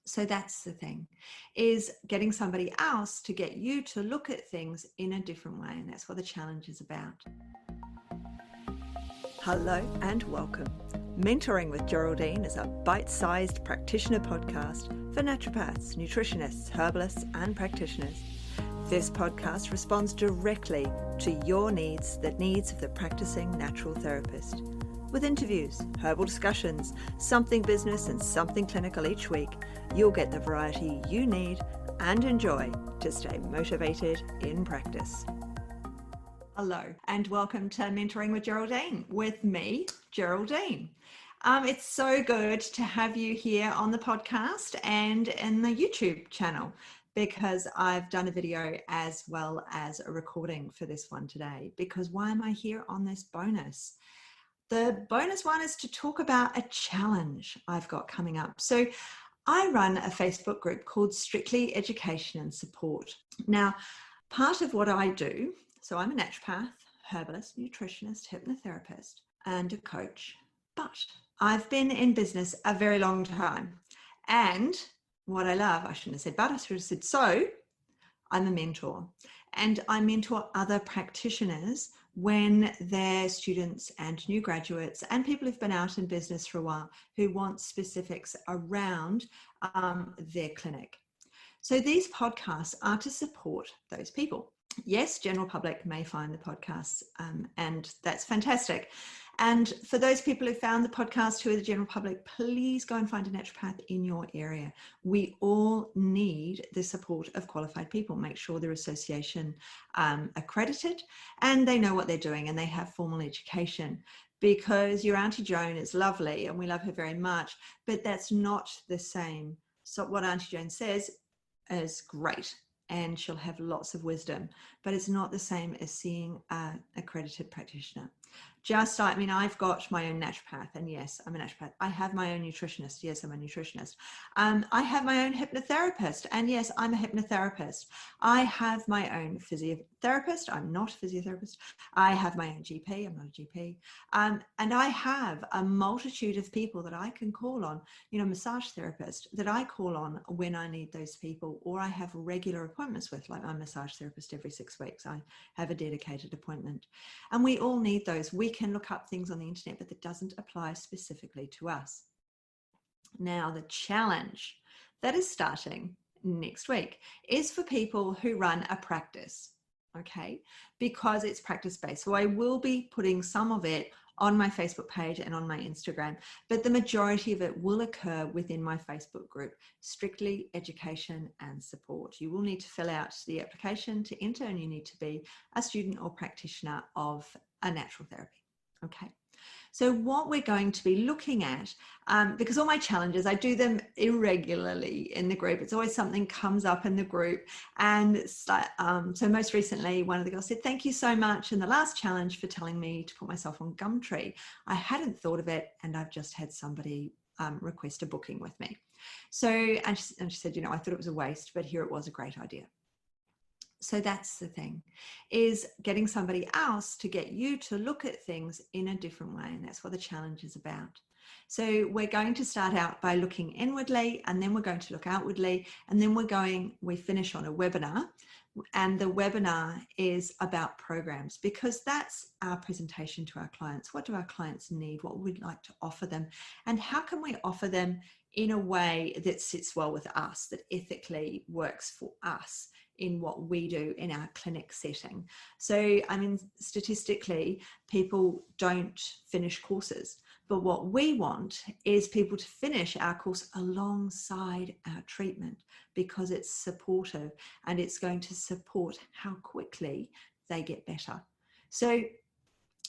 So that's the thing, is getting somebody else to get you to look at things in a different way. And that's what the challenge is about. Hello and welcome. Mentoring with Geraldine is a bite-sized practitioner podcast for naturopaths, nutritionists, herbalists, and practitioners. This podcast responds directly to your needs, the needs of the practicing natural therapist. With interviews, herbal discussions, something business and something clinical each week, you'll get the variety you need and enjoy to stay motivated in practice. Hello and welcome to Mentoring with Geraldine with me, Geraldine. It's so good to have you here on the podcast and in the YouTube channel, because I've done a video as well as a recording for this one today. Because why am I here on this bonus? The bonus one is to talk about a challenge I've got coming up. So I run a Facebook group called Strictly Education and Support. Now, part of what I do, so I'm a naturopath, herbalist, nutritionist, hypnotherapist, and a coach, but I've been in business a very long time. And what I love, I shouldn't have said but, I should have said so, I'm a mentor. And I mentor other practitioners when they're students and new graduates and people who've been out in business for a while who want specifics around their clinic. So these podcasts are to support those people. Yes, general public may find the podcasts and that's fantastic. And for those people who found the podcast who are the general public, please go and find a naturopath in your area. We all need the support of qualified people. Make sure they're association accredited and they know what they're doing and they have formal education, because your Auntie Joan is lovely and we love her very much, but that's not the same. So what Auntie Joan says is great, and she'll have lots of wisdom, but it's not the same as seeing an accredited practitioner. I've got my own naturopath, and yes, I'm a naturopath. I have my own nutritionist. Yes, I'm a nutritionist. I have my own hypnotherapist, and yes, I'm a hypnotherapist. I have my own physiotherapist. I'm not a physiotherapist. I have my own GP. I'm not a GP. And I have a multitude of people that I can call on, massage therapist that I call on when I need those people, or I have regular appointments with, like my massage therapist every 6 weeks. I have a dedicated appointment, and we all need those. We can look up things on the internet, but that doesn't apply specifically to us. Now, the challenge that is starting next week is for people who run a practice, okay? Because it's practice-based. So I will be putting some of it on my Facebook page and on my Instagram, but the majority of it will occur within my Facebook group, Strictly Education and Support. You will need to fill out the application to enter, and you need to be a student or practitioner of a natural therapy. Okay, so what we're going to be looking at, because all my challenges, I do them irregularly in the group. It's always something comes up in the group. And so most recently, one of the girls said, thank you so much in the last challenge for telling me to put myself on Gumtree. I hadn't thought of it, and I've just had somebody request a booking with me. So, and she said, I thought it was a waste, but here it was, a great idea. So that's the thing, is getting somebody else to get you to look at things in a different way. And that's what the challenge is about. So we're going to start out by looking inwardly, and then we're going to look outwardly, and then we finish on a webinar. And the webinar is about programs, because that's our presentation to our clients. What do our clients need? What would we like to offer them? And how can we offer them in a way that sits well with us, that ethically works for us in what we do in our clinic setting? So, statistically, people don't finish courses, but what we want is people to finish our course alongside our treatment, because it's supportive and it's going to support how quickly they get better. So,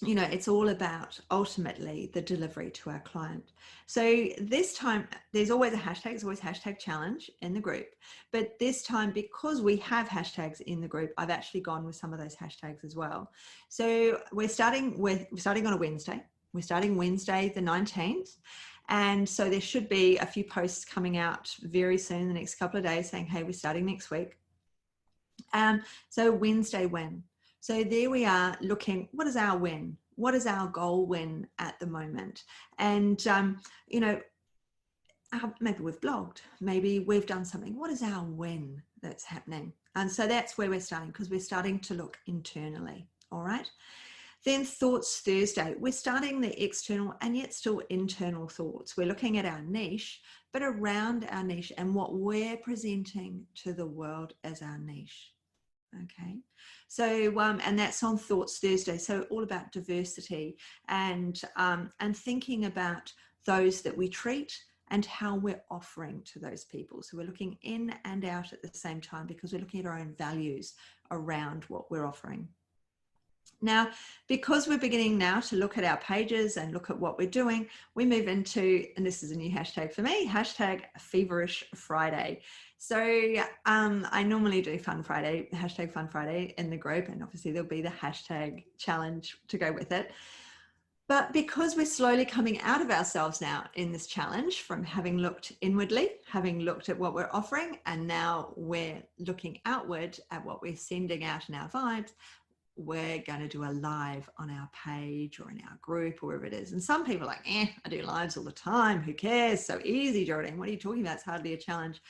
it's all about ultimately the delivery to our client. So this time, there's always a hashtag, there's always hashtag challenge in the group. But this time, because we have hashtags in the group, I've actually gone with some of those hashtags as well. So we're starting on a Wednesday. We're starting Wednesday, the 19th. And so there should be a few posts coming out very soon, the next couple of days, saying, hey, we're starting next week. So Wednesday win. So there we are looking, what is our win? What is our goal win at the moment? And, maybe we've blogged, maybe we've done something. What is our win that's happening? And so that's where we're starting, because we're starting to look internally. All right. Then Thoughts Thursday, we're starting the external and yet still internal thoughts. We're looking at our niche, but around our niche and what we're presenting to the world as our niche. Okay, so and that's on Thoughts Thursday. So all about diversity and thinking about those that we treat and how we're offering to those people. So we're looking in and out at the same time, because we're looking at our own values around what we're offering. Now, because we're beginning now to look at our pages and look at what we're doing, we move into, and this is a new hashtag for me, hashtag Feverish Friday. So I normally do Fun Friday, hashtag Fun Friday in the group, and obviously there'll be the hashtag challenge to go with it. But because we're slowly coming out of ourselves now in this challenge, from having looked inwardly, having looked at what we're offering, and now we're looking outward at what we're sending out in our vibes, we're going to do a live on our page or in our group or wherever it is. And some people are like, I do lives all the time. Who cares? So easy, Geraldine. What are you talking about? It's hardly a challenge.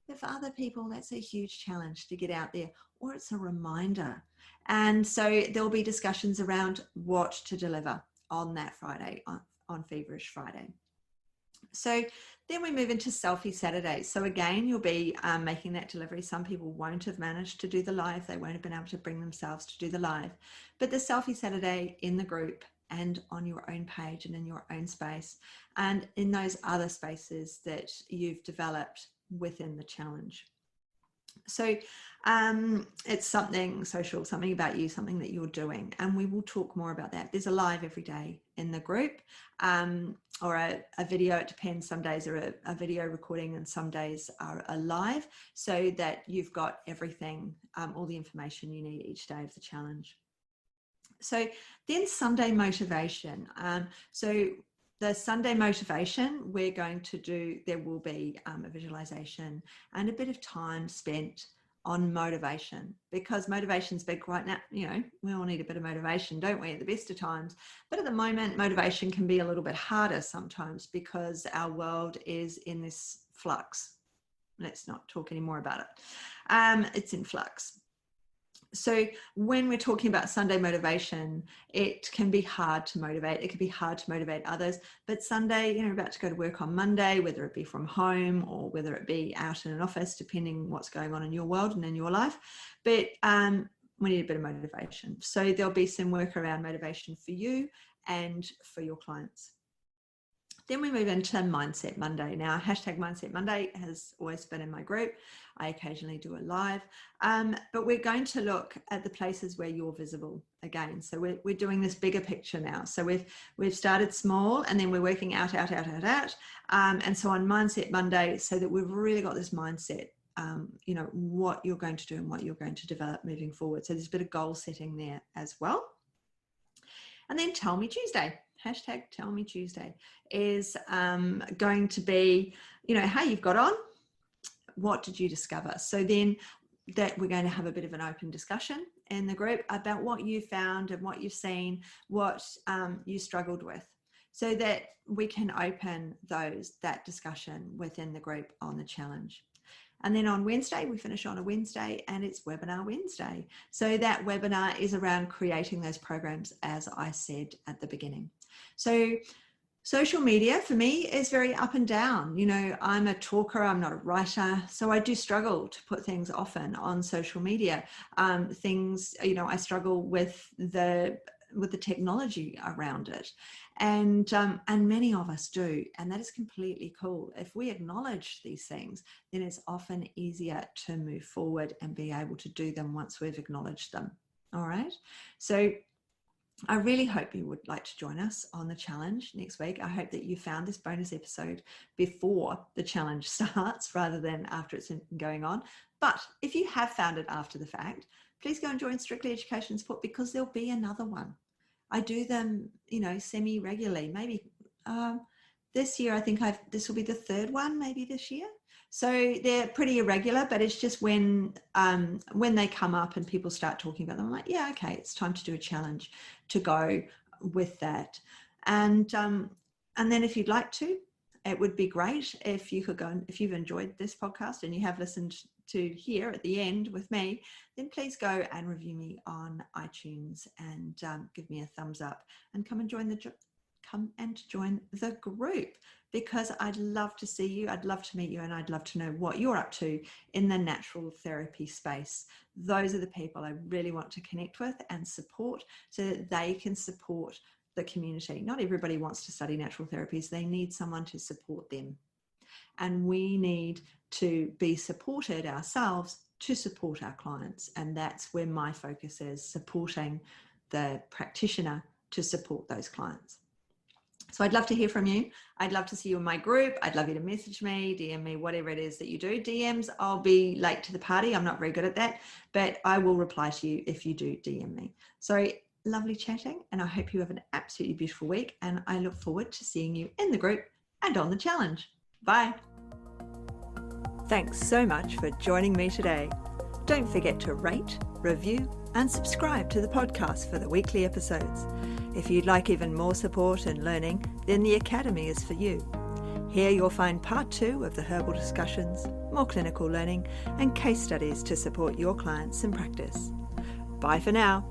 But for other people, that's a huge challenge to get out there, or it's a reminder. And so there'll be discussions around what to deliver on that Friday, on Feverish Friday. So then we move into Selfie Saturday. So again, you'll be making that delivery. Some people won't have managed to do the live. They won't have been able to bring themselves to do the live. But the Selfie Saturday in the group and on your own page and in your own space and in those other spaces that you've developed within the challenge. So it's something social, something about you, something that you're doing. And we will talk more about that. There's a live every day in the group or a video. It depends. Some days are a video recording and some days are a live, so that you've got everything, all the information you need each day of the challenge. So then Sunday motivation. So the Sunday motivation, we're going to do, there will be a visualization and a bit of time spent on motivation, because motivation's big right now. You know, we all need a bit of motivation, don't we, at the best of times? But at the moment, motivation can be a little bit harder sometimes, because our world is in this flux. Let's not talk anymore about it. It's in flux. So when we're talking about Sunday motivation, it can be hard to motivate. It can be hard to motivate others. But Sunday, you know, about to go to work on Monday, whether it be from home or whether it be out in an office, depending what's going on in your world and in your life. But we need a bit of motivation. So there'll be some work around motivation for you and for your clients. Then we move into Mindset Monday. Now, hashtag Mindset Monday has always been in my group. I occasionally do it live, but we're going to look at the places where you're visible again. So we're doing this bigger picture now. So we've started small, and then we're working out. And so on Mindset Monday, so that we've really got this mindset, you know, what you're going to do and what you're going to develop moving forward. So there's a bit of goal setting there as well. And then Tell Me Tuesday. Hashtag Tell Me Tuesday is going to be, you know, how you've got on, what did you discover? So then that we're going to have a bit of an open discussion in the group about what you found and what you've seen, what you struggled with, so that we can open that discussion within the group on the challenge. And then on Wednesday, we finish on a Wednesday, and it's Webinar Wednesday. So that webinar is around creating those programs, as I said at the beginning. So social media for me is very up and down. You know, I'm a talker, I'm not a writer. So I do struggle to put things often on social media. Things, you know, I struggle with the technology around it. And many of us do, and that is completely cool. If we acknowledge these things, then it's often easier to move forward and be able to do them once we've acknowledged them. All right. So I really hope you would like to join us on the challenge next week. I hope that you found this bonus episode before the challenge starts rather than after it's been going on. But if you have found it after the fact, please go and join Strictly Education Support, because there'll be another one. I do them, you know, semi-regularly. Maybe this year, I think this will be the third one, maybe this year. So they're pretty irregular, but it's just when they come up and people start talking about them, I'm like, yeah, okay, it's time to do a challenge to go with that. And then if you'd like to, it would be great if you could go and, if you've enjoyed this podcast and you have listened to here at the end with me, then please go and review me on iTunes and give me a thumbs up, and come and join the group, because I'd love to see you, I'd love to meet you, and I'd love to know what you're up to in the natural therapy space. Those are the people I really want to connect with and support, so that they can support the community. Not everybody wants to study natural therapies. They need someone to support them. And we need to be supported ourselves to support our clients. And that's where my focus is, supporting the practitioner to support those clients. So I'd love to hear from you. I'd love to see you in my group. I'd love you to message me, DM me, whatever it is that you do. DMs, I'll be late to the party. I'm not very good at that, but I will reply to you if you do DM me. So lovely chatting, and I hope you have an absolutely beautiful week, and I look forward to seeing you in the group and on the challenge. Bye. Thanks so much for joining me today. Don't forget to rate, review, and subscribe to the podcast for the weekly episodes. If you'd like even more support and learning, then the Academy is for you. Here you'll find part 2 of the herbal discussions, more clinical learning, and case studies to support your clients in practice. Bye for now.